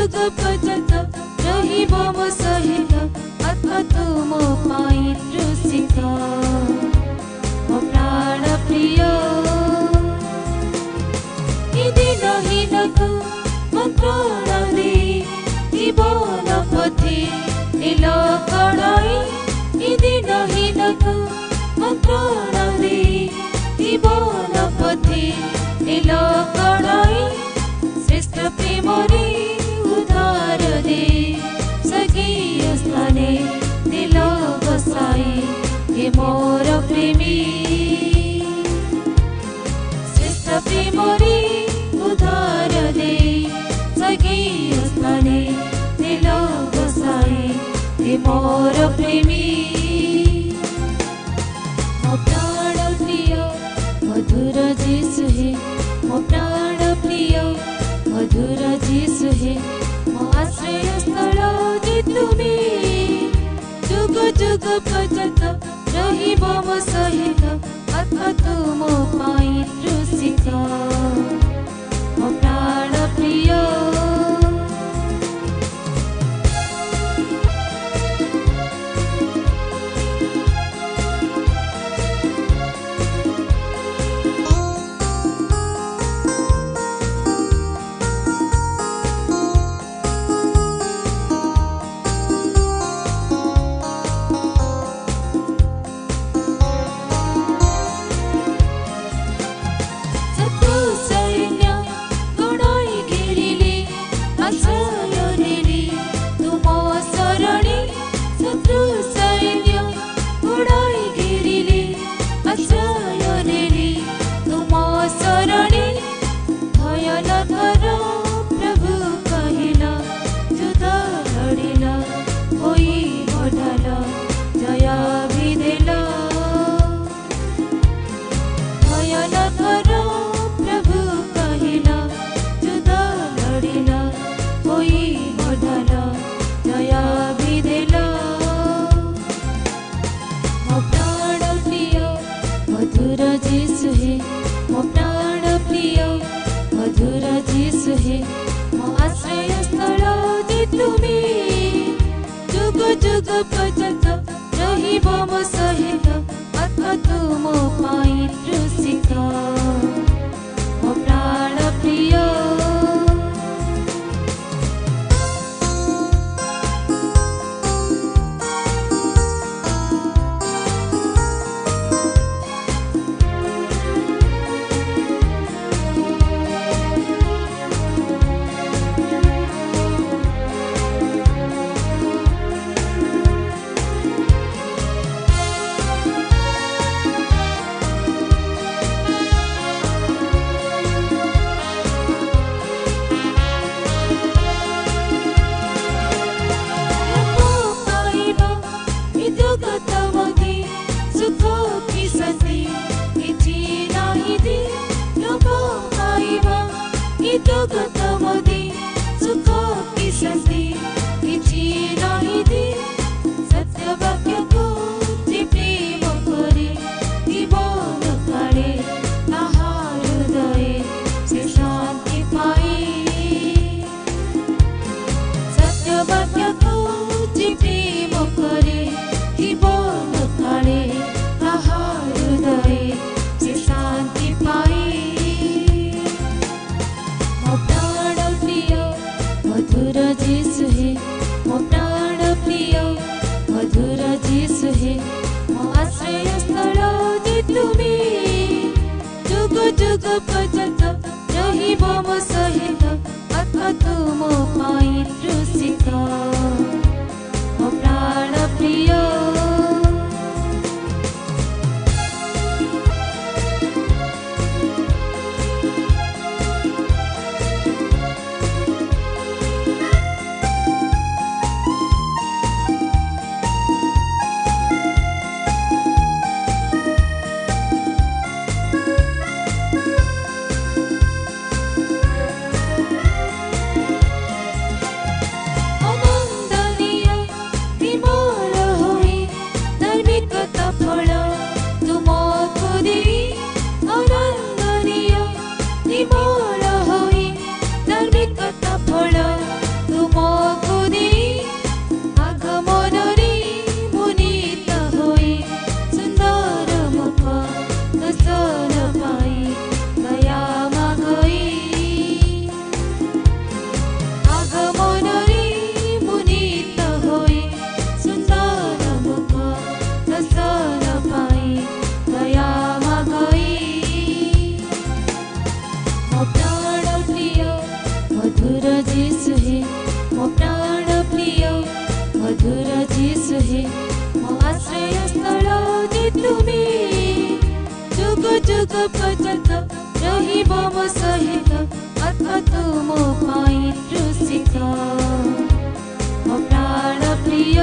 जुग पर्यंत रहिब मो सहित आत्मा तुम पाई क्रूसित मो प्राण प्रिय दिनहीनकु मन्त्रण दे जीवन पथि नील कणाई दिनहीनकु मन्त्रण दे जीवन पथि नील कणाई श्रेष्ठ प्रेम रे उद्धार दे स्वर्गीय स्थाने दिल बसाई हे मोर प्रेमी श्रेष्ठ प्रेम रे उद्धार दे स्वर्गीय स्थाने दिल बसाई हे मोर प्रेमी मो प्राण प्रिय मधुर जीसु हे मो प्राण प्रिय मधुर जीसु हे मो आश्रय स्थल जे तुमे जुग जुग पर्यंत रहिब मो सहित आत्मा तुम पाई क्रूसित मो प्राण प्रिय जुग पर्यंत रहिब मो सहित आत्मा तुम पाई क्रूसित मो प्राण प्रिय जुग पर्यंत रहिब मो सहित आत्मा तुम पाई क्रूसित मो प्राण प्रिय पर्यन्त रहिब म सहित आत्मा तुम पाई क्रुसित म प्राण प्रिय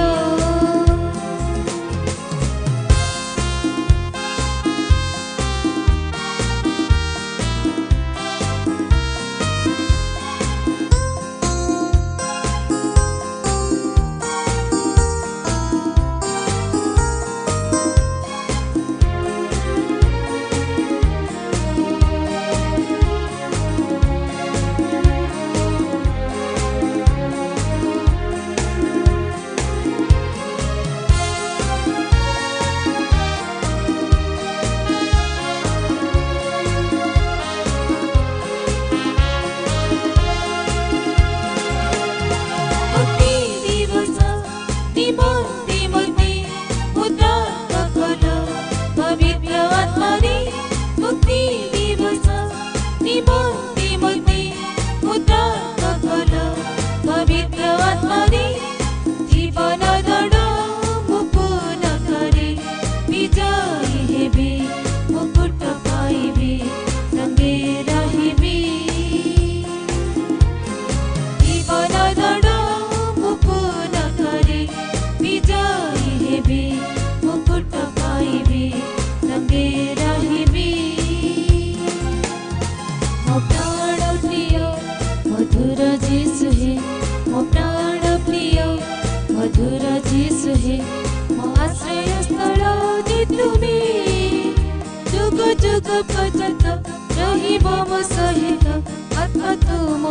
जुग जुग पर्यन्त रहिब म सहित आत्मा तुम